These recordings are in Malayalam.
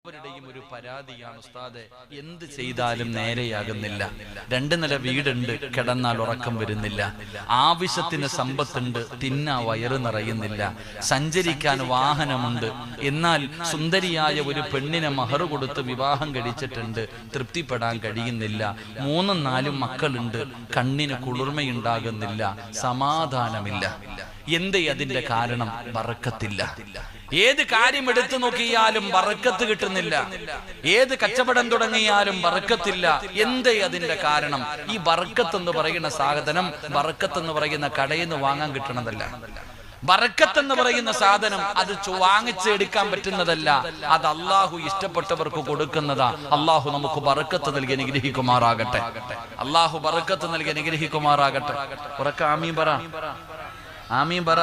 എല്ലാവരുടെയും ഒരു പരാതിയാണ് ഉസ്താദെ, എന്ത് ചെയ്താലും നേരെയാകുന്നില്ല. 2 നില വീടുണ്ട്, കിടന്നാൽ ഉറക്കം വരുന്നില്ല. ആവശ്യത്തിന് സമ്പത്തുണ്ട്, തിന്നാ വയറ് നിറയുന്നില്ല. സഞ്ചരിക്കാൻ വാഹനമുണ്ട്, എന്നാൽ സുന്ദരിയായ ഒരു പെണ്ണിനെ മഹർ കൊടുത്ത് വിവാഹം കഴിച്ചിട്ടുണ്ട്, തൃപ്തിപ്പെടാൻ കഴിയുന്നില്ല. 3 4 മക്കളുണ്ട്, കണ്ണിന് കുളിർമയുണ്ടാകുന്നില്ല, സമാധാനമില്ല. എന്തേ അതിന്റെ കാരണം? ബറക്കത്തില്ല. ഏത് കാര്യം എടുത്തു നോക്കിയാലും ബറക്കത്ത് കിട്ടുന്നില്ല. ഏത് കച്ചവടം തുടങ്ങിയാലും ബറക്കത്തില്ല. എന്തേ അതിന്റെ കാരണം? ഈ ബറക്കത്ത് എന്ന് പറയുന്ന സാധനം ബറക്കത്ത് എന്ന് പറയുന്ന കടയിൽ നിന്ന് വാങ്ങാൻ കിട്ടണതല്ല. ബറക്കത്ത് എന്ന് പറയുന്ന സാധനം അത് വാങ്ങിച്ചെടുക്കാൻ പറ്റുന്നതല്ല. അത് അള്ളാഹു ഇഷ്ടപ്പെട്ടവർക്ക് കൊടുക്കുന്നതാ. അള്ളാഹു നമുക്ക് ബറക്കത്ത് നൽകി അനുഗ്രഹിക്കുമാറാകട്ടെ. അള്ളാഹു ബറക്കത്ത് നൽകി അനുഗ്രഹിക്കുമാറാകട്ടെ. ഉറക്ക ആമീൻ പറ, ആമീൻ പറ.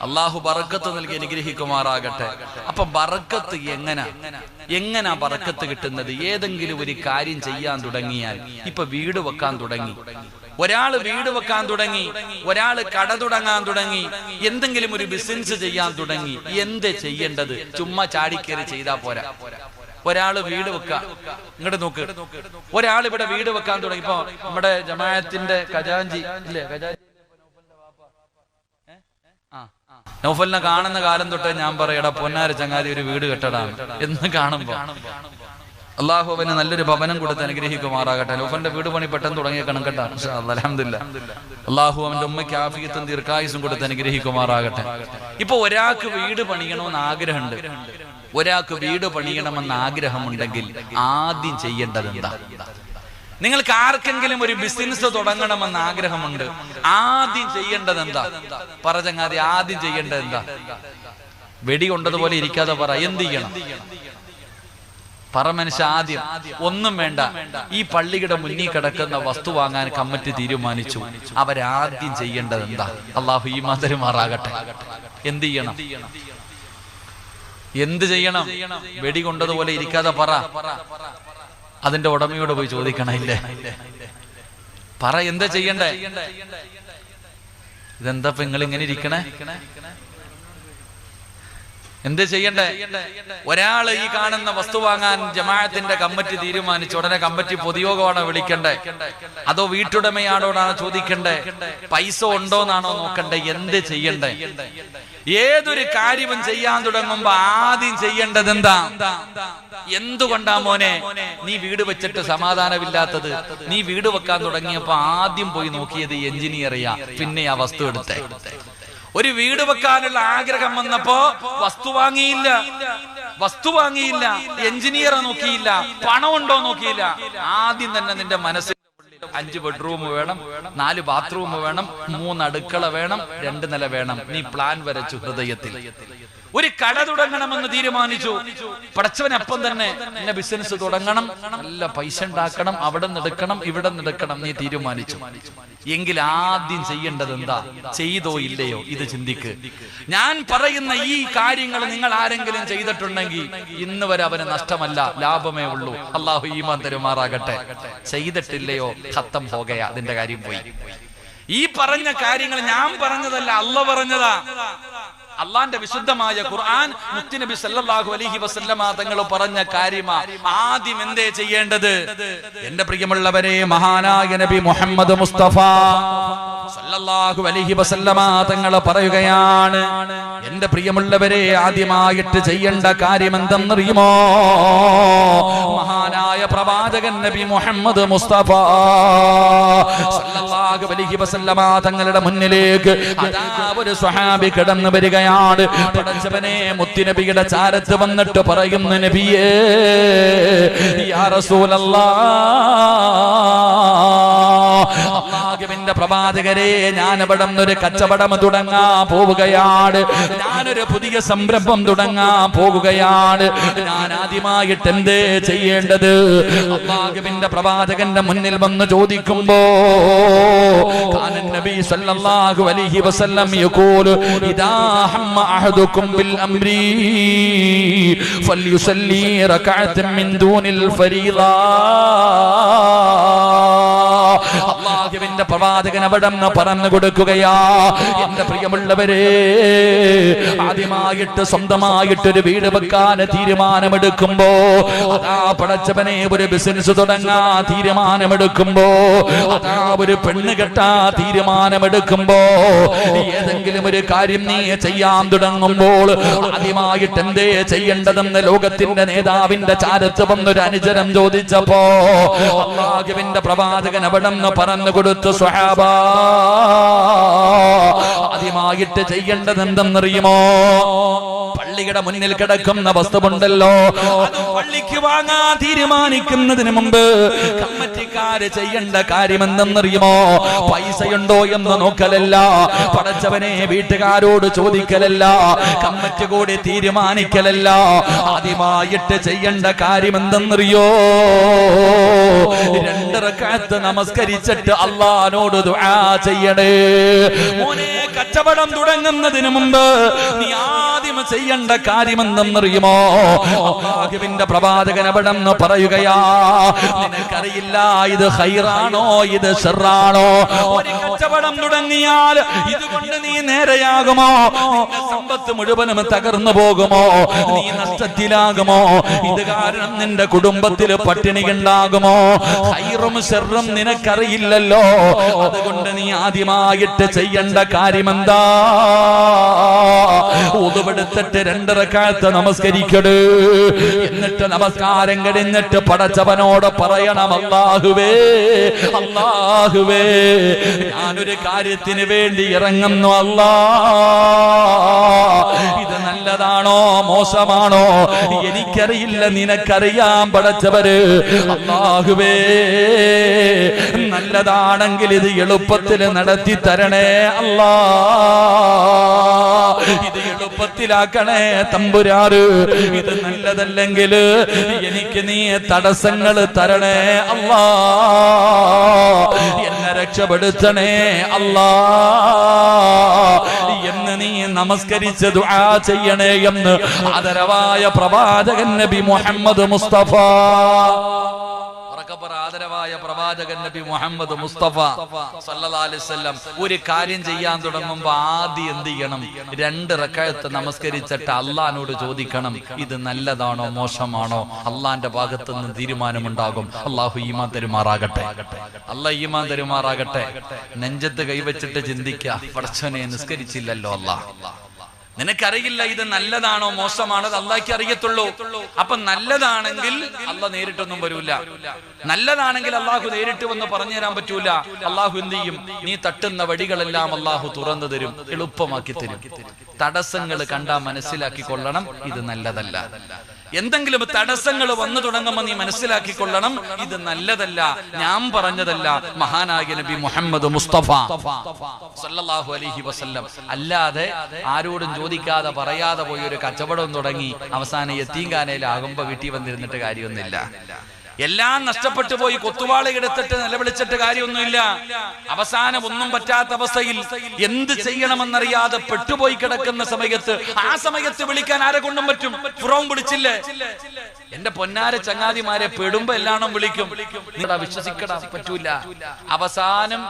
അള്ളാഹു ബറക്കത്ത് നൽകി അനുഗ്രഹിക്കുമാറാകട്ടെ. അപ്പൊ ബറക്കത്ത് എങ്ങനാ ബറക്കത്ത് കിട്ടുന്നത്? ഏതെങ്കിലും ഒരു കാര്യം ചെയ്യാൻ തുടങ്ങിയാൽ, ഇപ്പൊ വീട് വെക്കാൻ തുടങ്ങി, ഒരാള് വീട് വെക്കാൻ തുടങ്ങി, ഒരാള് കട തുടങ്ങാൻ തുടങ്ങി, എന്തെങ്കിലും ഒരു ബിസിനസ് ചെയ്യാൻ തുടങ്ങി. എന്ത് ചെയ്യേണ്ടത്? ചുമ്മാ ചാടിക്കേറി ചെയ്താ പോരാ. ഒരാള് വീട് വെക്കാം, ഇങ്ങോട്ട് നോക്ക്, ഒരാൾ ഇവിടെ വീട് വെക്കാൻ തുടങ്ങി. ഇപ്പൊ നമ്മുടെ ജമാഅത്തിന്റെ ഖജാൻജി ഇല്ലേ, ഖജാൻജി നൗഫലിനെ കാണുന്ന കാലം തൊട്ടേ ഞാൻ പറയടാ പൊന്നാര ചങ്ങാതി ഒരു വീട് കെട്ടടാണ് എന്ന് കാണുമ്പോ അള്ളാഹു അവന് നല്ലൊരു ഭവനം കൊടുത്ത് അനുഗ്രഹിക്കുമാറാകട്ടെ. നൗഫലിന്റെ വീട് പണി പെട്ടെന്ന് തുടങ്ങിയ കണക്കട്ടാ. അൽഹംദുലില്ലാഹ്. അള്ളാഹു അവന്റെ ഉമ്മയ്ക്ക് ആഫിയത്തും ദീർഘായുസും കൊടുത്ത് അനുഗ്രഹിക്കുമാറാകട്ടെ. ഇപ്പൊ ഒരാൾക്ക് വീട് പണിയണമെന്ന് ആഗ്രഹമുണ്ട്, ഒരാൾക്ക് വീട് പണിയണമെന്ന് ആഗ്രഹമുണ്ടെങ്കിൽ ആദ്യം ചെയ്യേണ്ടത് എന്താ? നിങ്ങൾക്ക് ആർക്കെങ്കിലും ഒരു ബിസിനസ് തുടങ്ങണമെന്ന് ആഗ്രഹമുണ്ട്, ആദ്യം ചെയ്യേണ്ടത് എന്താ? പറ ചങ്ങാതി, ആദ്യം ചെയ്യേണ്ടത് എന്താ? വെടി കൊണ്ടതുപോലെ ഇരിക്കാതെ പറ, എന്ത് ചെയ്യണം? പറ മനുഷ്യ. ആദ്യം ഒന്നും വേണ്ട, ഈ പള്ളിയുടെ മുന്നിൽ കിടക്കുന്ന വസ്തു വാങ്ങാൻ കമ്മിറ്റി തീരുമാനിച്ചു. അവരാദ്യം ചെയ്യേണ്ടത് എന്താ? അള്ളാഹു ഈമാൻ തരുമാറാകട്ടെ. എന്ത് ചെയ്യണം? എന്ത് ചെയ്യണം? വെടി കൊണ്ടതുപോലെ ഇരിക്കാതെ പറ. അതിന്റെ ഉടമയോട് പോയി ചോദിക്കണില്ലേ? പറ, എന്താ ചെയ്യണ്ടേ? ഇതെന്താ നിങ്ങൾ ഇങ്ങനെ ഇരിക്കണേ? എന്ത് ചെയ്യണ്ടേ? ഒരാള് ഈ കാണുന്ന വസ്തു വാങ്ങാൻ ജമാഅത്തിന്റെ കമ്മിറ്റി തീരുമാനിച്ചു. ഉടനെ കമ്മിറ്റി പൊതുയോഗമാണോ വിളിക്കണ്ടേ? അതോ വീട്ടുടമയാണോടാണോ ചോദിക്കണ്ടേ? പൈസ ഉണ്ടോന്നാണോ നോക്കണ്ടേ? എന്ത് ചെയ്യണ്ടേ? ഏതൊരു കാര്യവും ചെയ്യാൻ തുടങ്ങുമ്പോ ആദ്യം ചെയ്യേണ്ടത് എന്താ? എന്തുകൊണ്ടാ മോനെ നീ വീട് വെച്ചിട്ട് സമാധാനമില്ലാത്തത്? നീ വീട് വെക്കാൻ തുടങ്ങിയപ്പോ ആദ്യം പോയി നോക്കിയത് എഞ്ചിനീയറെയാ, പിന്നെ ആ വസ്തു എടുത്തേ. ഒരു വീട് വെക്കാനുള്ള ആഗ്രഹം വന്നപ്പോ വസ്തു വാങ്ങിയില്ല, എഞ്ചിനീയറെ നോക്കിയില്ല, പണമുണ്ടോ നോക്കിയില്ല. ആദ്യം തന്നെ നിന്റെ മനസ്സിൽ 5 ബെഡ്റൂം വേണം, 4 ബാത്റൂം വേണം, 3 അടുക്കള വേണം, 2 നില വേണം. നീ പ്ലാൻ വരച്ചു ഹൃദയത്തിൽ. ഒരു കട തുടങ്ങണമെന്ന് തീരുമാനിച്ചു. പടച്ചവനപ്പം തന്നെ എന്നെ ബിസിനസ് തുടങ്ങണം, നല്ല പൈസ ഉണ്ടാക്കണം, അവിടെ നിന്നെടുക്കണം, ഇവിടെ നിന്നെടുക്കണം, നീ തീരുമാനിച്ചു. എങ്കിൽ ആദ്യം ചെയ്യേണ്ടത് എന്താ? ചെയ്തോ ഇല്ലയോ ഇത് ചിന്തിക്ക്. ഞാൻ പറയുന്ന ഈ കാര്യങ്ങൾ നിങ്ങൾ ആരെങ്കിലും ചെയ്തിട്ടുണ്ടെങ്കിൽ ഇന്ന് വരെ അവന് നഷ്ടമല്ല, ലാഭമേ ഉള്ളൂ. അള്ളാഹു ഈമാൻ തരുമാറാകട്ടെ. ചെയ്തിട്ടില്ലയോ ഖത്തം ഹോഗയാ, അതിന്റെ കാര്യം പോയി. ഈ പറഞ്ഞ കാര്യങ്ങൾ ഞാൻ പറഞ്ഞതല്ല, അള്ളാഹ് പറഞ്ഞതാ. അള്ളാന്റെ വിശുദ്ധമായ ഖുർആൻ മുത്തുനബി സല്ലല്ലാഹു അലൈഹി വസല്ലമ തങ്ങൾ പറഞ്ഞ കാര്യമാ. ആദ്യം എന്തേ ചെയ്യേണ്ടത്? എന്റെ പ്രിയമുള്ളവരെ, മഹാനായ നബി മുഹമ്മദ് മുസ്തഫ സല്ലല്ലാഹു അലൈഹി വസല്ലമ തങ്ങൾ പറയുകയാണ്, എന്റെ പ്രിയമുള്ളവരെ, ആദ്യമായിട്ട് ചെയ്യേണ്ട കാര്യം എന്തെന്നറിയുമോ? മഹാനായ പ്രവാചകൻ നബി മുഹമ്മദ് മുസ്തഫ സല്ലല്ലാഹു അലൈഹി വസല്ലമ തങ്ങളുടെ മുന്നിലേക്ക് അതാ ഒരു സ്വഹാബി കടന്നു വരികയാണ്. പടച്ചവനെ, മുത്തുനബിയുടെ ചാരത്ത് വന്നിട്ട് പറയുന്നു, നബിയേ യാ റസൂലല്ലാഹ്, അല്ലാഹുവിന്റെ പ്രവാചകരെ, ഞാൻ ഇവിടെ ഒരു കച്ചവടം തുടങ്ങാൻ പോവുകയാണ്, ഞാനൊരു പുതിയ സംരംഭം തുടങ്ങാൻ പോകുകയാണ്. ഞാൻ ആദ്യമായിട്ട് എന്തേ ചെയ്യേണ്ടത്? അല്ലാഹുവിന്റെ പ്രവാചകന്റെ മുന്നിൽ വന്ന് ചോദിക്കുമ്പോ നബി സല്ലല്ലാഹു അലൈഹി വസല്ലം യഖൂലു ഇദാ ഹമ്മ അഹദുകും ബിൽ അംരി ഫൽയുസല്ലി റകഅതൻ മിൻ ദൂനിൽ ഫരീള. അല്ലാഹുവിന്റെ പ്രവാചകൻ അവിടെ പറഞ്ഞു കൊടുക്കുകയാ, എന്റെ പ്രിയമുള്ളവരെ, ആദ്യമായിട്ട് സ്വന്തമായിട്ടൊരു വീട് വെക്കാൻ തീരുമാനമെടുക്കുമ്പോ, അതാ പടച്ചവനെ ഒരു ബിസിനസ് തുടങ്ങാൻ തീരുമാനമെടുക്കുമ്പോ, അതാ ഒരു പെണ്ണ് കെട്ടാ തീരുമാനമെടുക്കുമ്പോ, ഏതെങ്കിലും ഒരു കാര്യം നീ ചെയ്യാൻ തുടങ്ങുമ്പോൾ ആദ്യമായിട്ട് എന്തേ ചെയ്യേണ്ടതെന്ന് ലോകത്തിന്റെ നേതാവിന്റെ ചാരത്ത് വന്നൊരു അനുചരം ചോദിച്ചപ്പോ അല്ലാഹുവിന്റെ പ്രവാചകൻ അവിടെ പറഞ്ഞു കൊടുത്തു, സ്വഹാബാ, ആദ്യമായിട്ട് ചെയ്യേണ്ടത് എന്തെന്നറിയുമോ? പള്ളിയുടെ മുന്നിൽ കിടക്കുന്ന വസ്തുവുണ്ടല്ലോ, അത് പള്ളിക്ക് വാങ്ങാൻ തീരുമാനിക്കുന്നതിന് മുമ്പ് കമ്മിറ്റിക്കാര് ചെയ്യേണ്ട കാര്യം എന്തെന്നറിയുമോ? പൈസയുണ്ടോ എന്ന് നോക്കലല്ല, പടച്ചവനെ വീട്ടുകാരോട് ചോദിക്കലല്ല, കമ്മിറ്റി കൂടി തീരുമാനിക്കലല്ല. ആദ്യമായിട്ട് ചെയ്യേണ്ട കാര്യം എന്തെന്നറിയോ? 2 റക്അത്ത് നമസ്കരിച്ചിട്ട് അല്ലാഹുവോട് ദുആ ചെയ്യണേ. മോനെ, കച്ചവടം തുടങ്ങുന്നതിന് മുമ്പ് നീ ആദ്യം ചെയ്യേണ്ട കാര്യം എന്തെന്നറിയുമോ? അല്ലാഹുവിന്റെ പ്രവാചകൻ അവിടെ പറയുകയാ, നിനക്കറിയില്ല ഇത് ഖൈറാണോ ഇത് ശർറാണോ? ഒരു കച്ചവടം തുടങ്ങിയാൽ ഇതുകൊണ്ട് നീ നേരെയാകുമോ? നിന്റെ സമ്പത്ത് മുഴുവനും തകർന്നു പോകുമോ? നീ നഷ്ടത്തിലാകുമോ? ഇത് കാരണം നിന്റെ കുടുംബത്തിൽ പട്ടിണി ഉണ്ടാകുമോ? ഖൈറും ശർറും നിനക്കറിയില്ലല്ലോ. അതുകൊണ്ട് നീ ആദ്യമായിട്ട് ചെയ്യേണ്ട കാര്യം എന്താ? ഉദുവെടുത്തിട്ട് 2 റക്അത്ത് നമസ്കരിക്കട്. എന്നിട്ട് നമസ്കാരം കഴിഞ്ഞിട്ട് പടച്ചവനോട് പറയണം, അല്ലാഹുവേ, അല്ലാഹുവേ, ഞാനൊരു കാര്യത്തിന് വേണ്ടി ഇറങ്ങുന്നു അല്ലാ. ഇത് നല്ലതാണോ മോശമാണോ എനിക്കറിയില്ല, നിനക്കറിയാം പടച്ചവര്. അല്ലാഹുവേ, നല്ലതാണെങ്കിൽ ഇത് എളുപ്പത്തിൽ നടത്തി തരണേ അല്ലാ. ഇത് എളുപ്പത്തിലാക്കണേ തമ്പുരാറ്. ഇത് നല്ലതല്ലെങ്കിൽ എനിക്ക് നീ തടസ്സങ്ങൾ തരണേ അല്ലാ. എന്നെ രക്ഷപ്പെടുത്തണേ അല്ലാ എന്ന് നീ നമസ്കരിച്ച് ദുആ ചെയ്യണേ എന്ന് ആദരവായ പ്രവാചകൻ നബി മുഹമ്മദ് മുസ്തഫ, ആദരവായ പ്രവാചകൻ നബി മുഹമ്മദ് മുസ്തഫ സല്ലല്ലാഹു അലൈഹി വസല്ലം ഒരു കാര്യം ചെയ്യാൻ തുടങ്ങുമ്പോ ആദ്യം എന്ത് ചെയ്യണം? 2 റക്അത്ത് നമസ്കരിച്ചിട്ട് അള്ളാഹിനോട് ചോദിക്കണം, ഇത് നല്ലതാണോ മോശമാണോ? അള്ളാന്റെ ഭാഗത്ത് നിന്ന് തീരുമാനമുണ്ടാകും. അള്ളാഹു ഈമാൻ തരുമാറാകട്ടെ, അള്ളാഹ് ഈമാൻ തരുമാറാകട്ടെ. നെഞ്ചത്ത് കൈവച്ചിട്ട് ചിന്തിക്കുക, പടച്ചവനെ നിസ്കരിച്ചില്ലല്ലോ അള്ളാഹ്, നിനക്കറിയില്ല ഇത് നല്ലതാണോ മോശമാണോ, അത് അള്ളാഹ്ക്ക് അറിയത്തുള്ളൂ. അപ്പൊ നല്ലതാണെങ്കിൽ അള്ളാഹ് നേരിട്ടൊന്നും വരൂല, നല്ലതാണെങ്കിൽ അള്ളാഹു നേരിട്ട് വന്ന് പറഞ്ഞു തരാൻ പറ്റൂല. അള്ളാഹു എന്ത് ചെയ്യും? നീ തട്ടുന്ന വഴികളെല്ലാം അള്ളാഹു തുറന്നു തരും, എളുപ്പമാക്കി തരും. തടസ്സങ്ങൾ കണ്ടാ മനസ്സിലാക്കിക്കൊള്ളണം, ഇത് നല്ലതല്ല. എന്തെങ്കിലും തടസ്സങ്ങൾ വന്നു തുടങ്ങുമ്പോൾ നീ മനസ്സിലാക്കിക്കൊള്ളണം, ഇത് നല്ലതല്ല, ഞാൻ പറഞ്ഞതല്ല, മഹാനായ നബി മുഹമ്മദ് മുസ്തഫ സല്ലല്ലാഹു അലൈഹി വസല്ലം. അല്ലാതെ ആരോടും ചോദിക്കാതെ പറയാതെ പോയി ഒരു കച്ചവടം തുടങ്ങി അവസാനം യത്തീംഖാനയിലാകുമ്പോ വീട്ടിൽ വന്നിരുന്നിട്ട് കാര്യമൊന്നുമില്ല. എല്ലാം നഷ്ടപ്പെട്ടു പോയി, കൊത്തുവാള എടുത്തിട്ട് നിലവിളിച്ചിട്ട് കാര്യമൊന്നുമില്ല. അവസാനം ഒന്നും പറ്റാത്ത അവസ്ഥയിൽ എന്ത് ചെയ്യണമെന്നറിയാതെ പെട്ടുപോയി കിടക്കുന്ന സമയത്ത്, ആ സമയത്ത് വിളിക്കാൻ ആരെ കൊണ്ടും പറ്റും? ഫിറഔൻ വിളിച്ചില്ലേ? എന്റെ പൊന്നാര ചങ്ങാതിമാരെ, പെടുമ്പോ എല്ലാണും വിളിക്കും. നിങ്ങളാ വിശ്വസിക്കടാ പറ്റൂല. അവസാനം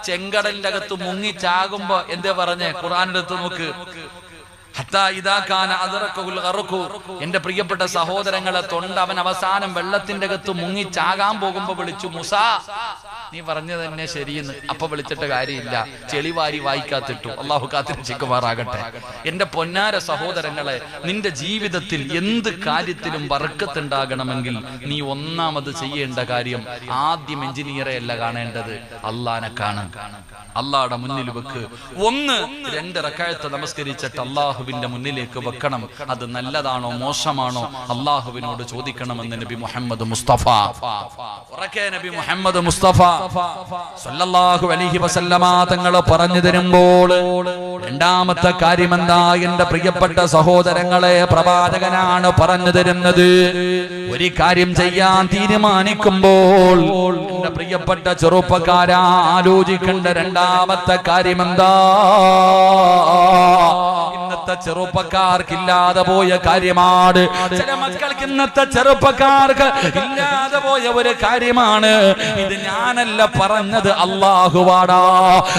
ചെങ്കടലിന്റെ അകത്ത് മുങ്ങി ചാകുമ്പോ എന്താ പറഞ്ഞേ? ഖുർആനെടുത്ത് നോക്ക്. എന്റെ പ്രിയപ്പെട്ട സഹോദരങ്ങളെ, അവൻ അവസാനം വെള്ളത്തിന്റെ അകത്ത് മുങ്ങി ചാകാൻ പോകുമ്പോ വിളിച്ചു, മുസാ നീ പറഞ്ഞത് തന്നെ ശരിയെന്ന്. അപ്പൊ വിളിച്ചിട്ട് കാര്യമില്ല, ചെളിവാരി വായിക്കാത്തിട്ടു. അള്ളാഹു കാത്തിരക്ഷിക്കുമാറാകട്ടെ. എന്റെ പൊന്നാര സഹോദരങ്ങളെ, നിന്റെ ജീവിതത്തിൽ എന്ത് കാര്യത്തിലും ബർക്കത്തുണ്ടാകണമെങ്കിൽ നീ ഒന്നാമത് ചെയ്യേണ്ട കാര്യം, ആദ്യം എഞ്ചിനീയറെ അല്ല കാണേണ്ടത്, അള്ളാനെ കാണാൻ. അള്ളാഹുടെ മുന്നിൽ വെക്ക്. 1-2 റക്അത്ത് നമസ്കരിച്ചിട്ട് അള്ളാഹുവിന്റെ മുന്നിലേക്ക് വെക്കണം. അത് നല്ലതാണോ മോശമാണോ അള്ളാഹുവിനോട് ചോദിക്കണമെന്ന് നബി മുഹമ്മദ് മുസ്തഫ, നബി മുഹമ്മദ് മുസ്തഫ സല്ലല്ലാഹു അലൈഹി വസല്ലമ തങ്ങൾ പറഞ്ഞു തരുമ്പോൾ, രണ്ടാമത്തെ കാര്യം എന്താ? എന്റെ പ്രിയപ്പെട്ട സഹോദരങ്ങളെ, പ്രവാചകനാണ് പറഞ്ഞു തരുന്നത്. ഒരു കാര്യം ചെയ്യാൻ തീരുമാനിക്കുമ്പോൾ എന്റെ പ്രിയപ്പെട്ട ചെറുപ്പക്കാരാ, ആലോചിക്കേണ്ട രണ്ടാമത്തെ കാര്യം എന്താ? ഇന്നത്തെ ചെറുപ്പക്കാർക്കില്ലാതെ പോയ കാര്യമാണ്. ചില മക്കൾക്ക് ഇന്നത്തെ ചെറുപ്പക്കാർക്ക് ഇല്ലാതെ പോയ ഒരു കാര്യമാണ്. ഇത് ഞാനല്ല പറഞ്ഞത്, അല്ലാഹുവാടാ.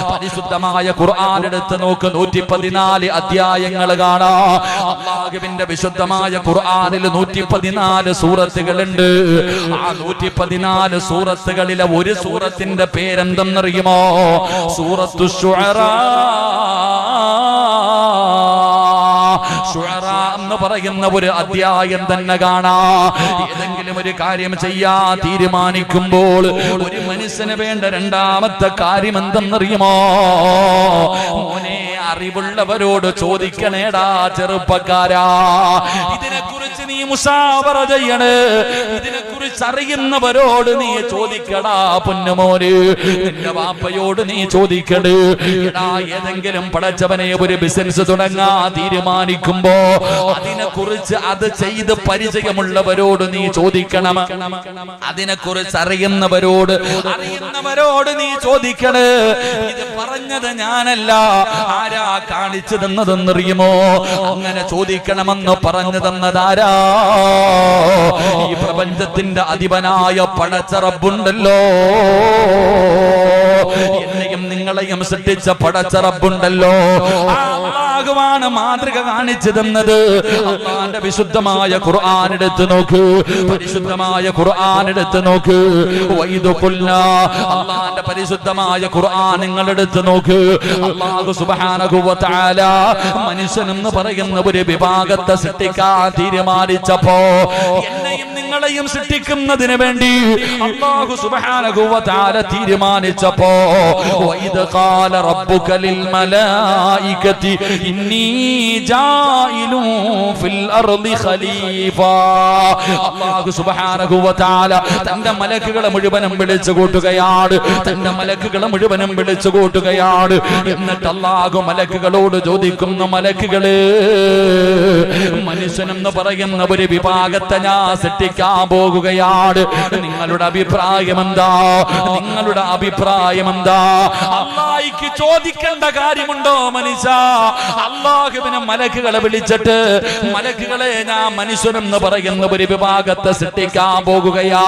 പരിശുദ്ധമായ ഖുർആൻ എടുത്ത് നോക്ക്, 114 അധ്യായങ്ങൾ കാണാം. അല്ലാഹുവിന്റെ വിശുദ്ധമായ ഖുർആനിൽ 114 സൂറത്തുകളുണ്ട്. ആ 114 സൂറത്തുകളിലെ ഒരു സൂറത്തിന്റെ പേരെന്തെന്നറിയുമോ? സൂറത്തു ശുഅറാ. ശുഅറാ എന്ന് പറയുന്ന ഒരു അധ്യായം തന്നെ കാണാം. ഏതെങ്കിലും ഒരു കാര്യം ചെയ്യാൻ തീരുമാനിക്കുമ്പോൾ ഒരു മനുഷ്യന് വേണ്ട രണ്ടാമത്തെ കാര്യം എന്തെന്നറിയുമോ? മോനെ, അറിവുള്ളവരോട് ചോദിക്കണേടാ ചെറുപ്പക്കാരാ. ഇതിനെക്കുറിച്ച് നീ മുശാവറ ചെയ്യണേ. ഇതിനെക്കുറിച്ച് അറിയുന്നവരോട് നീ ചോദിക്കടാ പൊന്നുമോന്. നിന്റെ വാപ്പയോട് നീ ചോദിക്കട്. എടാ, ഏതെങ്കിലും പടച്ചവനെ ഒരു ബിസിനസ് തുടങ്ങാൻ തീരുമാനിക്കുമ്പോ അതിനെക്കുറിച്ച് അത് ചെയ്ത് പരിചയമുള്ളവരോട് നീ ചോദിക്കണം. അതിനെക്കുറിച്ച് അറിയുന്നവരോട് നീ ചോദിക്കണേ. ഇത് പറഞ്ഞത് ഞാനല്ല. ആരാ കാണിച്ചു തന്നതെന്നറിയുമോ? അങ്ങനെ ചോദിക്കണമെന്ന് പറഞ്ഞു തന്നതാരാ? ഈ പ്രപഞ്ചത്തിന്റെ അധിപനായ പടച്ച റബ്ബുണ്ടല്ലോ. എന്നെയും നിങ്ങളെയും സൃഷ്ടിച്ച പടച്ച റബ്ബുണ്ടല്ലോ. അല്ലാഹുവാണ് മാതൃക കാണിച്ചു തന്നത്. അല്ലാഹുവിന്റെ വിശുദ്ധമായ ഖുർആൻ എടുത്ത് നോക്ക്. പരിശുദ്ധമായ ഖുർആൻ എടുത്ത് നോക്ക്. അല്ലാഹുവിന്റെ പരിശുദ്ധമായ ഖുർആൻ നിങ്ങൾ എടുത്ത് നോക്ക്. അല്ലാഹു സുബ്ഹാനഹു വ തആല മനുഷ്യനെന്ന് പറയുന്ന ഒരു വിഭാഗത്തെ സൃഷ്ടിക്കാൻ തീരുമാനിച്ചപ്പോ, എന്നെയും നിങ്ങളെയും സൃഷ്ടിക്കുന്നതിന് വേണ്ടി അല്ലാഹു സുബ്ഹാനഹു വ തആല തീരുമാനിച്ചപ്പോ, വഇദ് ഖാല റബ്ബുക ലിൽ മലായികതി ഇന്നി ജായിലു ഫിൽ അർളി ഖലീഫ. അല്ലാഹു സുബ്ഹാനഹു വ തആല തന്റെ മലക്കുകളെ മുഴുവനും വിളിച്ചു കൂട്ടുകയാണ്. എന്നിട്ട് അല്ലാഹു മലക്കുകളോട് ചോദിക്കുന്നു, മലക്കുകളെ, മനുഷ്യനെന്ന് പറയുന്ന ഒരു വിഭാഗത്തെ ഞാൻ സൃഷ്ടിക്കാൻ പോകുകയാണ്. നിങ്ങളുടെ അഭിപ്രായം എന്താ? അല്ലാഹുവിന് ചോദിക്കേണ്ട കാര്യമുണ്ടോ മനുഷ്യ? അല്ലാഹുവിനെ മലക്കുകളെ വിളിച്ചിട്ട്, മലക്കുകളെ, ഞാൻ മനുഷ്യനെന്ന് പറയുന്ന ഒരു വിഭാഗത്തെ സൃഷ്ടിക്കാൻ പോകുകയാ.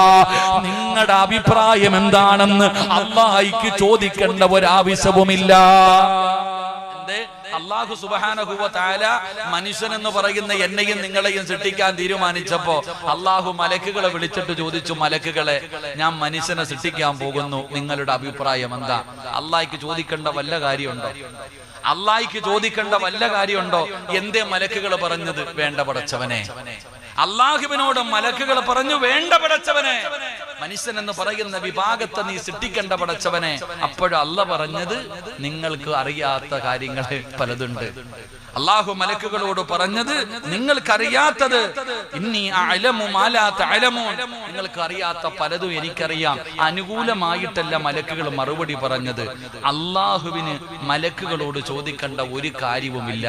നിങ്ങളുടെ അഭിപ്രായം എന്താണെന്ന് അല്ലാഹുവിന് ചോദിക്കേണ്ട ഒരാവശ്യവുമില്ല. അല്ലാഹു സുബ്ഹാനഹു വ തആല മനുഷ്യനെന്ന് പറയുന്ന എന്നെയും നിങ്ങളെയും സൃഷ്ടിക്കാൻ തീരുമാനിച്ചപ്പോ അല്ലാഹു മലക്കുകളെ വിളിച്ചിട്ട് ചോദിച്ചു, മലക്കുകളെ, ഞാൻ മനുഷ്യനെ സൃഷ്ടിക്കാൻ പോകുന്നു, നിങ്ങളുടെ അഭിപ്രായം എന്താ? അല്ലാഹുവിന് ചോദിക്കേണ്ട വല്ല കാര്യമുണ്ടോ? എന്തേ മലക്കുകൾ പറഞ്ഞത്? വേണ്ട പടച്ചവനെ. അല്ലാഹുവിനോട് മലക്കുകൾ പറഞ്ഞു, വേണ്ട പടച്ചവനെ, മനുഷ്യൻ എന്ന് പറയുന്ന വിഭാഗത്തെ നീ സൃഷ്ടിക്കേണ്ട പടച്ചവനെ. അപ്പോഴും അല്ലാഹു പറഞ്ഞത്, നിങ്ങൾക്ക് അറിയാത്ത കാര്യങ്ങൾ പലതുണ്ട്. അല്ലാഹു മലക്കുകളോട് പറഞ്ഞത്, നിങ്ങൾക്കറിയാത്തത്, ഇന്നി അഅലമു മാ ലാ തഅലമൂൻ, നിങ്ങൾക്ക് അറിയാത്ത പലതും എനിക്കറിയാം. അനുകൂലമായിട്ടല്ല മലക്കുകൾ മറുപടി പറഞ്ഞത്. അല്ലാഹുവിന് മലക്കുകളോട് ചോദിക്കേണ്ട ഒരു കാര്യവുമില്ല.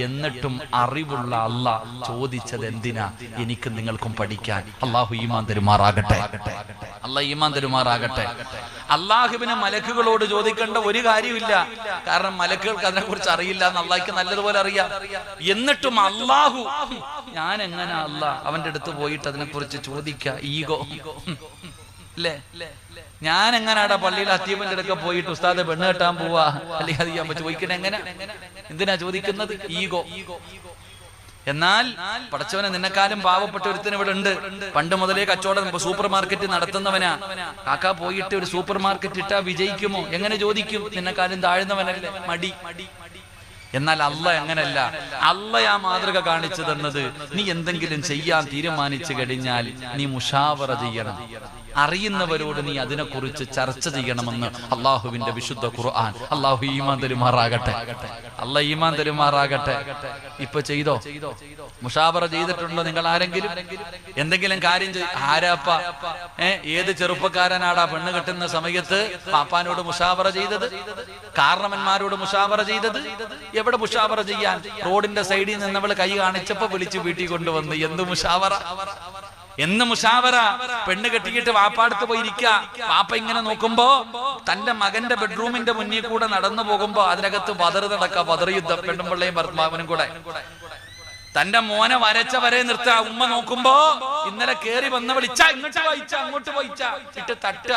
എന്നിട്ടും അറിവുള്ള അല്ലാഹ് ചോദിച്ചത് എന്തിനാ? എനിക്ക് നിങ്ങൾക്കും പഠിക്കാൻ. അല്ലാഹു ഈമാൻ തരുമാറാകട്ടെ. അല്ലാഹുവിന് മലക്കുകളോട് ചോദിക്കേണ്ട ഒരു കാര്യമില്ല. കാരണം മലക്കുകൾക്ക് അതിനെക്കുറിച്ച് അറിയില്ല എന്ന് അല്ലാഹുവിന് നല്ലതുപോലെ അറിയാം. എന്നിട്ടും അല്ലാഹു, ഞാൻ എങ്ങനെ അല്ലാഹ് അവന്റെ അടുത്ത് പോയിട്ട് അതിനെക്കുറിച്ച് ചോദിക്കുക? ഈഗോ അല്ലേ? ഞാൻ എങ്ങനാടാ പള്ളിയിൽ അത്തീബിന്റെ അടുക്ക പോയിട്ട് ഉസ്താദെ പെണ്ണ് കെട്ടാൻ പോവാ, അല്ലെങ്കിൽ അത് ചെയ്യാൻ ചോദിക്കണ എങ്ങനെ? എന്തിനാ ചോദിക്കുന്നത്? ഈഗോ. എന്നാൽ പടച്ചവനെ, നിന്നെക്കാളും പാവപ്പെട്ട ഒരുത്തന് ഇവിടെ ഉണ്ട്. പണ്ട് മുതലേ കച്ചവടം സൂപ്പർ മാർക്കറ്റ് നടത്തുന്നവനാ. കാക്ക പോയിട്ട് ഒരു സൂപ്പർ മാർക്കറ്റ് ഇട്ടാ വിജയിക്കുമോ? എങ്ങനെ ചോദിക്കും? നിന്നെക്കാളും താഴ്ന്നവനല്ലേ? മടി. എന്നാൽ അല്ലാഹ് അങ്ങനല്ല. അല്ലാഹ് ആ മാതൃക കാണിച്ചു തന്നത്, നീ എന്തെങ്കിലും ചെയ്യാൻ തീരുമാനിച്ചു കഴിഞ്ഞാൽ നീ മുഷാവറ ചെയ്യണം. അറിയുന്നവരോട് നീ അതിനെക്കുറിച്ച് ചർച്ച ചെയ്യണമെന്ന് അള്ളാഹുവിന്റെ വിശുദ്ധ ഖുർആൻ. അള്ളാഹു ഈമാൻ തരുമാറാകട്ടെ. അല്ലാഹ് ഈമാൻ തരുമാറാകട്ടെ. ഇപ്പൊ ചെയ്തോ? മുഷാവറ ചെയ്തിട്ടുണ്ടോ നിങ്ങൾ ആരെങ്കിലും? എന്തെങ്കിലും കാര്യം ആരാപ്പ ഏത് ചെറുപ്പക്കാരനാടാ പെണ്ണ് കെട്ടുന്ന സമയത്ത് പാപ്പാനോട് മുഷാവറ ചെയ്തത്? കാരണവന്മാരോട് മുഷാവറ ചെയ്തത്? എവിടെ മുഷാവറ ചെയ്യാൻ? റോഡിന്റെ സൈഡിൽ നിന്നവള് കൈ കാണിച്ചപ്പോ വിളിച്ച് വീട്ടിൽ കൊണ്ടുവന്ന്. എന്ത് മുഷാവറ? എന്ന് മുഷാവറ. പെണ്ണ് കെട്ടിയിട്ട് വാപ്പാടുത്ത് പോയിരിക്കുക. വാപ്പ ഇങ്ങനെ നോക്കുമ്പോ തന്റെ മകന്റെ ബെഡ്റൂമിന്റെ മുന്നിൽ കൂടെ നടന്നു പോകുമ്പോ അതിനകത്ത് ബദർ നടക്കുക, ബദർ യുദ്ധം, പെണ്ണും പിള്ളയും ഭർത്താവിനും കൂടെ. തന്റെ മോനെ വരച്ച വരെ നിർത്തുക. ഉമ്മ നോക്കുമ്പോ ഇന്നലെ കേറി വന്ന വിളിച്ച ഇങ്ങോട്ട് വായിച്ച അങ്ങോട്ട് വായിച്ച ഇട്ട് തട്ട.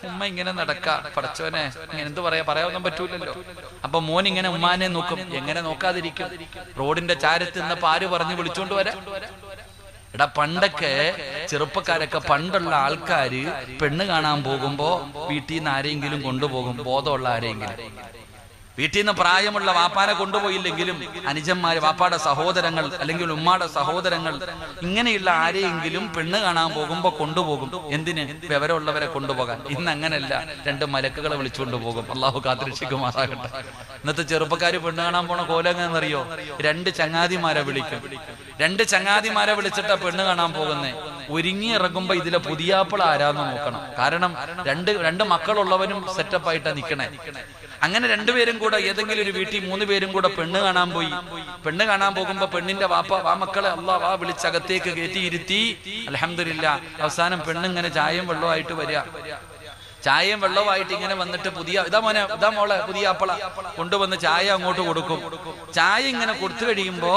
ഉമ്മ ഇങ്ങനെ നടക്ക. പടച്ചവനെ ഇങ്ങനെ എന്ത് പറയാനൊന്നും പറ്റൂലല്ലോ. അപ്പൊ മോൻ ഇങ്ങനെ ഉമ്മാനെ നോക്കും. എങ്ങനെ നോക്കാതിരിക്കും? റോഡിന്റെ ചാരത്ത് നിന്നപ്പോ ആര് പറഞ്ഞു വിളിച്ചോണ്ട് വരാ? എടാ, പണ്ടൊക്കെ ചെറുപ്പക്കാരൊക്കെ, പണ്ടുള്ള ആൾക്കാര് പെണ്ണ് കാണാൻ പോകുമ്പോ വീട്ടിൽ നിന്ന് ആരെങ്കിലും കൊണ്ടുപോകും, ബോധമുള്ള ആരെങ്കിലും. വീട്ടിൽ നിന്ന് പ്രായമുള്ള വാപ്പാനെ കൊണ്ടുപോയില്ലെങ്കിലും അനുജന്മാര്, വാപ്പാടെ സഹോദരങ്ങൾ അല്ലെങ്കിൽ ഉമ്മാടെ സഹോദരങ്ങൾ, ഇങ്ങനെയുള്ള ആരെയെങ്കിലും പെണ്ണ് കാണാൻ പോകുമ്പോ കൊണ്ടുപോകും. എന്തിന്? വിവരമുള്ളവരെ കൊണ്ടുപോകാൻ. ഇന്ന് അങ്ങനല്ല, 2 മലക്കുകളെ വിളിച്ചുകൊണ്ട് പോകും. അള്ളാഹു കാത്തിരക്ഷിക്കുമാറാകട്ടെ. ഇന്നത്തെ ചെറുപ്പക്കാര് പെണ്ണ് കാണാൻ പോണ കോലെങ്ങനെന്നറിയോ? 2 ചങ്ങാതിമാരെ വിളിക്കും. 2 ചങ്ങാതിമാരെ വിളിച്ചിട്ടാ പെണ്ണ് കാണാൻ പോകുന്നേ. ഒരുങ്ങി ഇറങ്ങുമ്പോ ഇതിലെ പുതിയാപ്പിള ആരാന്ന് നോക്കണം. കാരണം രണ്ട് മക്കളുള്ളവനും സെറ്റപ്പായിട്ടാ നിക്കണേ. അങ്ങനെ 2 പേരും കൂടെ ഏതെങ്കിലും ഒരു വീട്ടിൽ 3 പേരും കൂടെ പെണ്ണ് കാണാൻ പോയി. പെണ്ണ് കാണാൻ പോകുമ്പോ പെണ്ണിന്റെ വാ മക്കളെ വാ വിളിച്ചകത്തേക്ക് കയറ്റി ഇരുത്തി. അൽഹംദുലില്ലാ, അവസാനം പെണ്ണിങ്ങനെ ചായയും വെള്ളമായിട്ട് വരിക. ചായയും വെള്ളവുമായിട്ട് ഇങ്ങനെ വന്നിട്ട് ഇതാ മോളെ പുതിയ ആപ്പള കൊണ്ടുവന്ന് ചായ അങ്ങോട്ട് കൊടുക്കും. ചായ ഇങ്ങനെ കൊടുത്തു കഴിയുമ്പോ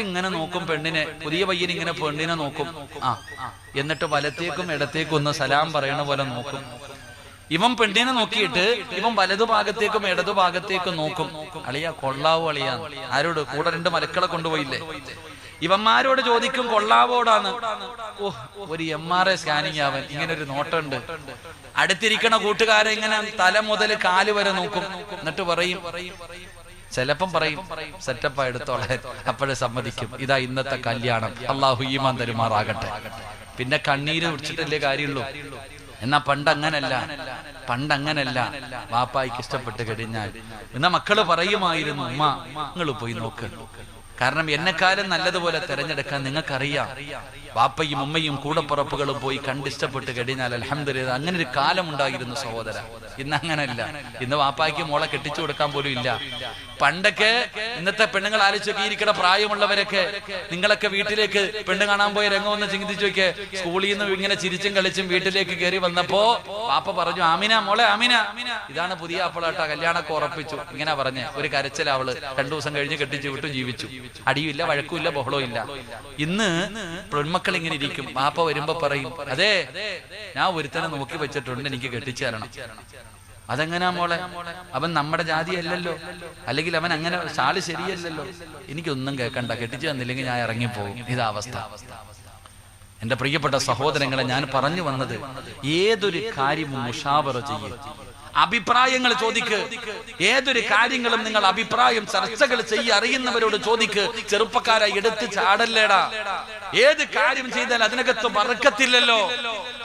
ഇങ്ങനെ നോക്കും പെണ്ണിനെ. പുതിയ പയ്യൻ ഇങ്ങനെ പെണ്ണിനെ നോക്കും. എന്നിട്ട് വലത്തേക്കും ഇടത്തേക്കും ഒന്ന് സലാം പറയണ പോലെ നോക്കും. ഇവൻ പെണ്ണിനെ നോക്കിയിട്ട് ഇവൻ വലതുഭാഗത്തേക്കും ഇടതുഭാഗത്തേക്കും നോക്കും. അളിയ കൊള്ളാവോ അളിയാ? ആരോട്? കൂടെ 2 മലക്കളെ കൊണ്ടുപോയില്ലേ? ഇവന്മാരോട് ചോദിക്കും കൊള്ളാവോടാന്ന്. ഒരു MRI സ്കാനിങ് ആവൻ ഇങ്ങനെ ഒരു നോട്ടുണ്ട്. അടുത്തിരിക്കണ കൂട്ടുകാരെ ഇങ്ങനെ തല മുതൽ കാല് വരെ നോക്കും. എന്നിട്ട് പറയും, ചിലപ്പം പറയും സെറ്റപ്പാ എടുത്തോളാൻ. അപ്പോഴേ സമ്മതിക്കും. ഇതാ ഇന്നത്തെ കല്യാണം. അള്ളാഹു ഈമാൻ തരുമാറാകട്ടെ. പിന്നെ കണ്ണീര് കുടിച്ചിട്ടല്ലേ കാര്യമുള്ളൂ. എന്നാ പണ്ടങ്ങനല്ല. വാപ്പായിക്ക് ഇഷ്ടപ്പെട്ട് കഴിഞ്ഞാൽ എന്നാ മക്കള് പറയുമായിരുന്നു, ഉമ്മ നിങ്ങൾ പോയി നോക്ക്. കാരണം എന്നെക്കാലം നല്ലതുപോലെ തെരഞ്ഞെടുക്കാൻ നിങ്ങൾക്കറിയാം. വാപ്പയും ഉമ്മയും കൂടപ്പുറപ്പുകളും പോയി കണ്ടിഷ്ടപ്പെട്ട് കഴിഞ്ഞാൽ അൽഹംദുലില്ലാ, അങ്ങനെ ഒരു കാലം ഉണ്ടായിരുന്നു സഹോദര. ഇന്ന് അങ്ങനല്ല. ഇന്ന് വാപ്പായ്ക്ക് മോളെ കെട്ടിച്ചു കൊടുക്കാൻ പോലും ഇല്ല. പണ്ടൊക്കെ ഇന്നത്തെ പെണ്ണുങ്ങൾ ആലോചിച്ചിരിക്കണ പ്രായമുള്ളവരൊക്കെ, നിങ്ങളൊക്കെ വീട്ടിലേക്ക് പെണ്ണ് കാണാൻ പോയ രംഗമൊന്ന് ചിന്തിച്ചു നോക്കിയേ. സ്കൂളിൽ നിന്ന് ഇങ്ങനെ ചിരിച്ചും കളിച്ചും വീട്ടിലേക്ക് കയറി വന്നപ്പോ വാപ്പ പറഞ്ഞു, ആമിന മോളെ ആമിന, ഇതാണ് പുതിയ ആപ്പിളാട്ടാ, കല്യാണമൊക്കെ ഉറപ്പിച്ചു. ഇങ്ങനെ പറഞ്ഞ് ഒരു കരച്ചിൽ. അവള് 2 ദിവസം കഴിഞ്ഞ് കെട്ടിച്ചു വിട്ടു, ജീവിച്ചു. അടിയുമില്ല, വഴക്കുമില്ല, ബഹളവും ഇല്ല. ഇന്ന് പെൺമക്കൾ ഇങ്ങനെ ഇരിക്കും. വാപ്പ വരുമ്പോ പറയും, അതെ ഞാൻ ഒരുത്തനെ നോക്കി വെച്ചിട്ടുണ്ട്, എനിക്ക് കെട്ടിച്ചു തരണം. അതെങ്ങനാ മോളെ? അവൻ നമ്മുടെ ജാതി അല്ലല്ലോ, അല്ലെങ്കിൽ അവൻ അങ്ങനെ ശാള് ശരിയല്ലല്ലോ. എനിക്കൊന്നും കേൾക്കണ്ട, കെട്ടിച്ചു തന്നില്ലെങ്കിൽ ഞാൻ ഇറങ്ങിപ്പോകും. ഇതാ അവസ്ഥ. എന്റെ പ്രിയപ്പെട്ട സഹോദരങ്ങളെ, ഞാൻ പറഞ്ഞു വന്നത്, ഏതൊരു കാര്യവും മുഷാവറ ചെയ്യും. അഭിപ്രായങ്ങൾ ചോദിക്ക്. ഏതൊരു കാര്യങ്ങളും നിങ്ങൾ അഭിപ്രായം ചർച്ചകൾ ചെയ്യ, അറിയുന്നവരോട് ചോദിക്ക്. ചെറുപ്പക്കാരെ എടുത്ത് ചാടല്ലേടാ. ഏത് കാര്യം ചെയ്താൽ അതിനകത്ത് ബർക്കത്തില്ലല്ലോ.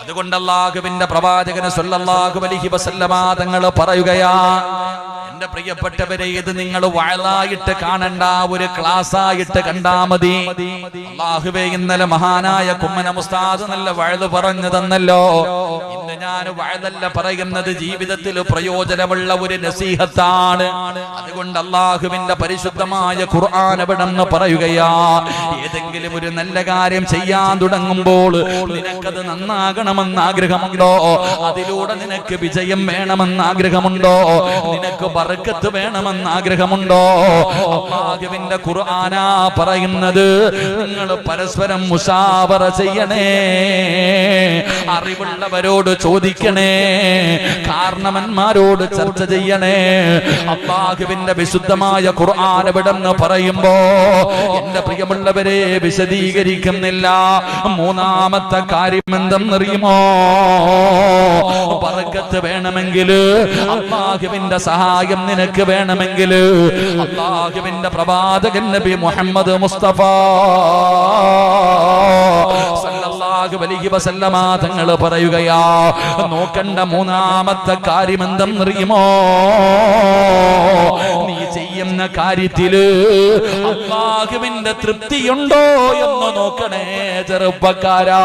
അതുകൊണ്ട് അല്ലാഹുവിന്റെ പ്രവാചകൻ സല്ലല്ലാഹു അലൈഹി വസല്ലമ തങ്ങൾ പറയുകയാ, എന്റെ പ്രിയപ്പെട്ടവരെ, ഇത് നിങ്ങൾ വഅലായിട്ട് കാണണ്ട, ഒരു ക്ലാസ് ആയിട്ട് കണ്ടാ മതി. അല്ലാഹുവേ, ഇന്നലെ മഹാനായ കുമ്മന ഉസ്താദ് നല്ല വഅദ് പറഞ്ഞു തന്നല്ലോ. ഇന്ന് ഞാൻ വഅദല്ല പറയുന്നത്, ജീവിതത്തിൽ പ്രയോജനമുള്ള ഒരു നസീഹത്താണ്. അതുകൊണ്ട് അല്ലാഹുവിന്റെ പരിശുദ്ധമായ ഖുർആൻ അവിടെന്ന് പറയുകയാ, ഏതെങ്കിലും ഒരു നല്ല കാര്യം ചെയ്യാൻ തുടങ്ങുമ്പോൾ നിനക്കത് നന്നാകണമെന്ന് ആഗ്രഹമുണ്ടോ? അതിലൂടെ നിനക്ക് വിജയം വേണമെന്ന് ആഗ്രഹമുണ്ടോ? നിനക്ക് ബർക്കത്ത് വേണമെന്ന് ആഗ്രഹമുണ്ടോ? അല്ലാഹുവിന്റെ ഖുർആനാ പറയുന്നത്, നിങ്ങൾ പരസ്പരം മുശാവറ ചെയ്യണേ, അറിവുള്ളവരോട് ചോദിക്കണേ, കാരണവന്മാരോട് ചർച്ച ചെയ്യണേ. അല്ലാഹുവിന്റെ വിശുദ്ധമായ ഖുർആൻ എവിടെന്ന് പറയുമ്പോ എന്റെ പ്രിയമുള്ളവരെ വിശദീകരിക്കുന്നില്ല. മൂന്നാമത്തെ കാര്യം എന്തെന്നറിയുമോ? ബർക്കത്ത് വേണമെങ്കിൽ, അല്ലാഹുവിന്റെ സഹായം നിനക്ക് വേണമെങ്കിൽ, അല്ലാഹുവിന്റെ പ്രവാചകൻ നബി മുഹമ്മദ് മുസ്തഫ സല്ലല്ലാഹു അലൈഹി വസല്ലമ തങ്ങൾ പറയുകയാ, നോക്കണ്ട മൂന്നാമത്തെ കാര്യം എന്തെന്നറിയുമോ? നീ ചെയ്യുന്ന കാര്യത്തില് അല്ലാഹുവിന്റെ തൃപ്തിയുണ്ടോ എന്ന് നോക്കണേ ചെറുപ്പക്കാരാ.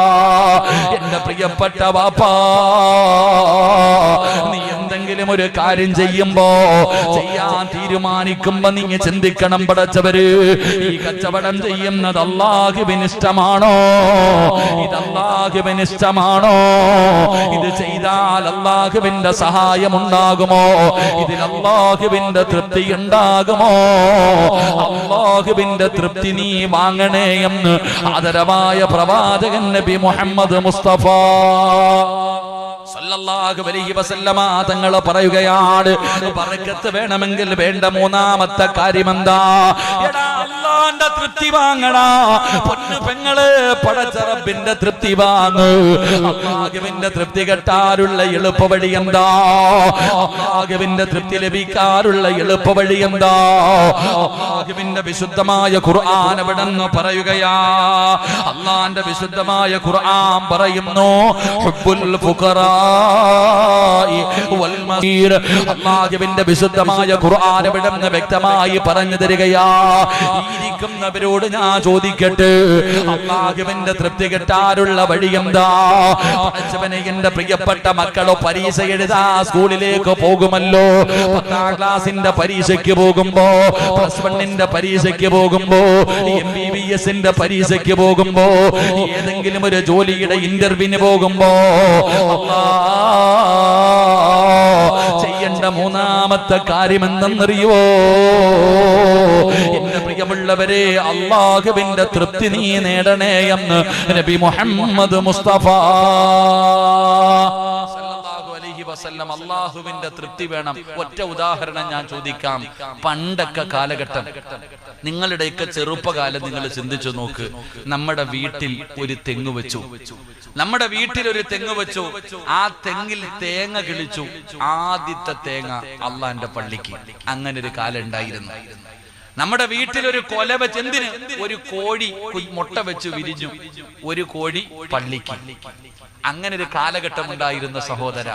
എന്റെ പ്രിയപ്പെട്ട വാപ്പാ, നീ എന്തെങ്കിലും ഒരു കാര്യം ചെയ്യുമ്പോ, ചെയ്യാൻ തീരുമാനിക്കുമ്പോ നീ ചിന്തിക്കണം, പടച്ചവര് ഈ കച്ചവടം ചെയ്യുന്നത് അല്ലാഹുവിന് ഇഷ്ടമാണോ? ഇത് ഇത് അല്ലാഹുവിന് ഇഷ്ടമാണോ? ഇത് ചെയ്താൽ അല്ലാഹുവിന്റെ സഹായം ഉണ്ടാകുമോ? ഇതിൽ അല്ലാഹുവിന്റെ തൃപ്തി ഉണ്ടാകുമോ? അല്ലാഹുവിന്റെ തൃപ്തി നീ വാങ്ങണേ എന്ന് ആദരവായ പ്രവാചകൻ നബി മുഹമ്മദ് മുസ്തഫ സല്ലല്ലാഹു അലൈഹി വസല്ലമ തങ്ങൾ പറയുകയാണ്, ബറക്കത്ത് വേണമെങ്കിൽ വേണ്ട മൂന്നാമത്തെ കാര്യം എന്താ? എടാ അല്ലാഹുവിന്റെ തൃപ്തി വാങ്ങടാ. പൊന്നു പെങ്ങളെ, പടച്ച റബ്ബിന്റെ തൃപ്തി വാങ്ങ്. അല്ലാഹുവിന്റെ തൃപ്തി കിട്ടാനുള്ള എളുപ്പവഴി എന്താ? അല്ലാഹുവിന്റെ തൃപ്തി ലഭിക്കാനുള്ള എളുപ്പവഴി എന്താ? അല്ലാഹുവിന്റെ വിശുദ്ധമായ ഖുർആൻ എവിടെന്ന് പറയുകയാ? അല്ലാഹുവിന്റെ വിശുദ്ധമായ ഖുർആൻ പറയുന്നു, ഹുബ്ബുൽ ഫുഖറാ അല്ലാഹുവിന്റെ വിശുദ്ധമായ ഖുർആൻ എവിടെന്ന് വ്യക്തമായി പറഞ്ഞു തരികയാ. ഇരിക്കുന്നവരോട് ഞാൻ ചോദിക്കട്ടെ, അല്ലാഹുവിന്റെ തൃപ്തി കിട്ടാനുള്ള വഴി എന്താ? പഠിച്ചവനെ, എന്റെ പ്രിയപ്പെട്ട മക്കളോ പരീക്ഷ എഴുതാ സ്കൂളിലേക്ക് പോകുമല്ലോ. 10ാം ക്ലാസിന്റെ പരീക്ഷയ്ക്ക് പോകുമ്പോ, +1ന്റെ പരീക്ഷയ്ക്ക് പോകുമ്പോ, MBBSന്റെ പരീക്ഷയ്ക്ക് പോകുമ്പോ, ഏതെങ്കിലും ഒരു ജോലിയുടെ ഇന്റർവ്യൂവിന് പോകുമ്പോ ചെയ്യേണ്ട മൂന്നാമത്തെ കാര്യം എന്തെന്നറിയോ? എന്റെ പ്രിയമുള്ളവരെ, അല്ലാഹുവിന്റെ തൃപ്തി നീ നേടണേ എന്ന് നബി മുഹമ്മദ് മുസ്തഫ സല്ലല്ലാഹു അലൈഹി വസല്ലം. അല്ലാഹുവിന്റെ തൃപ്തി വേണം. ഒറ്റ ഉദാഹരണം ഞാൻ ചോദിക്കാം. പണ്ടൊക്കെ കാലഘട്ടം, നിങ്ങളുടെയൊക്കെ ചെറുപ്പകാലം നിങ്ങൾ ചിന്തിച്ചു നോക്ക്. നമ്മുടെ വീട്ടിൽ ഒരു തെങ്ങ് വെച്ചു. നമ്മുടെ വീട്ടിൽ ഒരു തെങ്ങ് വെച്ചു. ആ തെങ്ങിൽ തേങ്ങ കിളിച്ചു. ആദ്യത്തെ തേങ്ങ അള്ളാന്റെ പള്ളിക്ക്. അങ്ങനെ ഒരു കാലം ഉണ്ടായിരുന്നു. നമ്മുടെ വീട്ടിൽ ഒരു കൊല വെച്ച്, എന്തിന്? ഒരു കോഴി മുട്ട വെച്ച് വിരിഞ്ഞു. ഒരു കോഴി പള്ളിക്ക്. അങ്ങനെ ഒരു കാലഘട്ടം ഉണ്ടായിരുന്ന സഹോദര.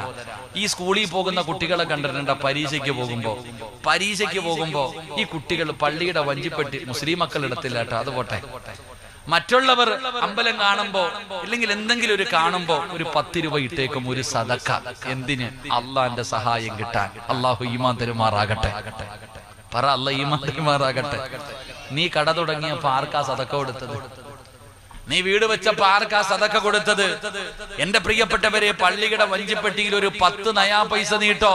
ഈ സ്കൂളിൽ പോകുന്ന കുട്ടികളെ കണ്ടിട്ടുണ്ട്. പരീക്ഷയ്ക്ക് പോകുമ്പോ ഈ കുട്ടികൾ പള്ളിയുടെ വഞ്ചിപ്പെട്ടി, മുസ്ലിം മക്കൾ ഇടത്തില്ല കേട്ടോ, അത് പോട്ടെ, മറ്റുള്ളവർ അമ്പലം കാണുമ്പോ ഇല്ലെങ്കിൽ എന്തെങ്കിലും ഒരു കാണുമ്പോ ഒരു 10 രൂപ ഇട്ടേക്കും, ഒരു സദക്ക. എന്തിന്? അള്ളാന്റെ സഹായം കിട്ടാൻ. അള്ളാഹു ഈമാൻ തരുമാറാകട്ടെ. പറ, അല്ലാഹ് ഈമാൻ തരുമാറാകട്ടെ. നീ കട തുടങ്ങിയപ്പോ ആർക്കാ സദക്ക കൊടുത്തത്? നീ വീട് വെച്ചപ്പോ ആർക്കാ സദക്ക കൊടുത്തത്? എന്റെ പ്രിയപ്പെട്ടവരെ, പള്ളിയുടെ വഞ്ചിപ്പെട്ടിയിൽ ഒരു 10 നയാ പൈസ നീട്ടോ,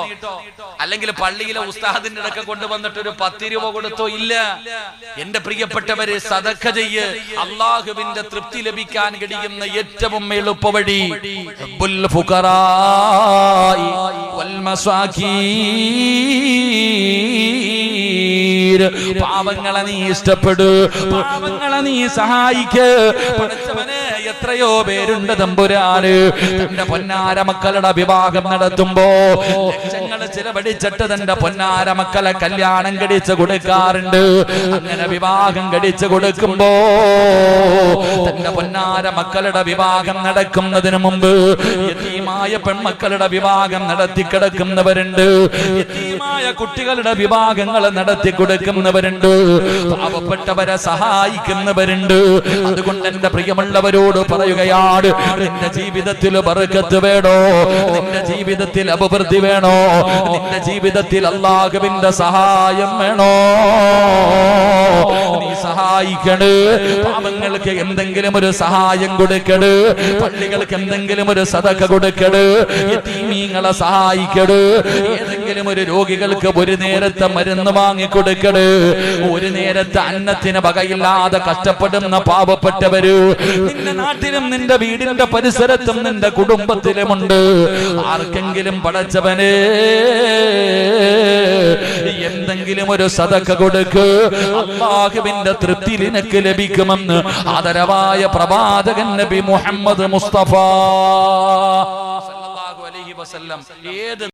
അല്ലെങ്കിൽ പള്ളിയിലെ ഉസ്താദിന്റെ ഇടയ്ക്ക് കൊണ്ടുവന്നിട്ട് ഒരു 10 രൂപ കൊടുത്തോ? ഇല്ല. എന്റെ പ്രിയപ്പെട്ടവരെ, സദക്ക ചെയ്യ്. അല്ലാഹുവിന്റെ തൃപ്തി ലഭിക്കാൻ കഴിയുന്ന ഏറ്റവും എളുപ്പവഴി ഹുബ്ബുൽ ഫുഖറാഇ വൽ മസാകീൻ. പാവങ്ങളെ നീ ഇഷ്ടപ്പെട്, പാവങ്ങളെ നീ സഹായിക്ക്. പഠിച്ചവനെ, എത്രയോ പേരുണ്ട് തമ്പുരാന് തന്റെ പൊന്നാര മക്കളുടെ വിവാഹം നടത്തുമ്പോ ലക്ഷങ്ങൾ ചിലവഴിച്ചിട്ട് തന്റെ പൊന്നാര മക്കളെ കല്യാണം കഴിച്ചു കൊടുക്കാറുണ്ട്. അങ്ങനെ വിവാഹം കഴിച്ചു കൊടുക്കുമ്പോ തന്റെ പൊന്നാര മക്കളുടെ വിവാഹം നടക്കുന്നതിന് മുമ്പ് യതീമായ പെൺമക്കളുടെ വിവാഹം നടത്തി കിടക്കുന്നവരുണ്ട്. യതീമായ കുട്ടികളുടെ വിവാഹങ്ങൾ നടത്തി കൊടുക്കുന്നവരുണ്ട്. പാവപ്പെട്ടവരെ സഹായിക്കുന്നവരുണ്ട്. അതുകൊണ്ട് എന്റെ പ്രിയമുള്ളവരോട് പറയുകയാണ്, നിന്റെ ജീവിതത്തിൽ ബർക്കത്ത് വേണോ? നിന്റെ ജീവിതത്തിൽ അഭിവൃദ്ധി വേണോ? നിന്റെ ജീവിതത്തിൽ അല്ലാഹുവിന്റെ സഹായം വേണോ? നീ സഹായിക്കണ്. പാവങ്ങൾക്ക് എന്തെങ്കിലും ഒരു സഹായം കൊടുക്കണ്. പള്ളികൾക്ക് എന്തെങ്കിലും ഒരു സദഖ കൊടുക്കണ്. യതീമീങ്ങളെ സഹായിക്കണ്. ഏതെങ്കിലും ഒരു രോഗികൾക്ക് ഒരു നേരത്തെ മരുന്ന് വാങ്ങിക്കൊടുക്കണ്. ഒരു നേരത്തെ അന്നത്തിന് വകയില്ലാതെ കഷ്ടപ്പെടുന്ന പാവപ്പെട്ടവര് നിന്റെ നാട്ടിലും നിന്റെ വീടിന്റെ പരിസരത്തും നിന്റെ കുടുംബത്തിലുമുണ്ട്. ആർക്കെങ്കിലും പടച്ചവനെ എന്തെങ്കിലും ഒരു സദഖ കൊടുക്ക്. അല്ലാഹുവിന്റെ തൃപ്തി നിനക്ക് ലഭിക്കുമെന്ന് ആദരവായ പ്രവാചകൻ നബി മുഹമ്മദ് മുസ്തഫ സല്ലല്ലാഹു അലൈഹി വസല്ലം ഏത്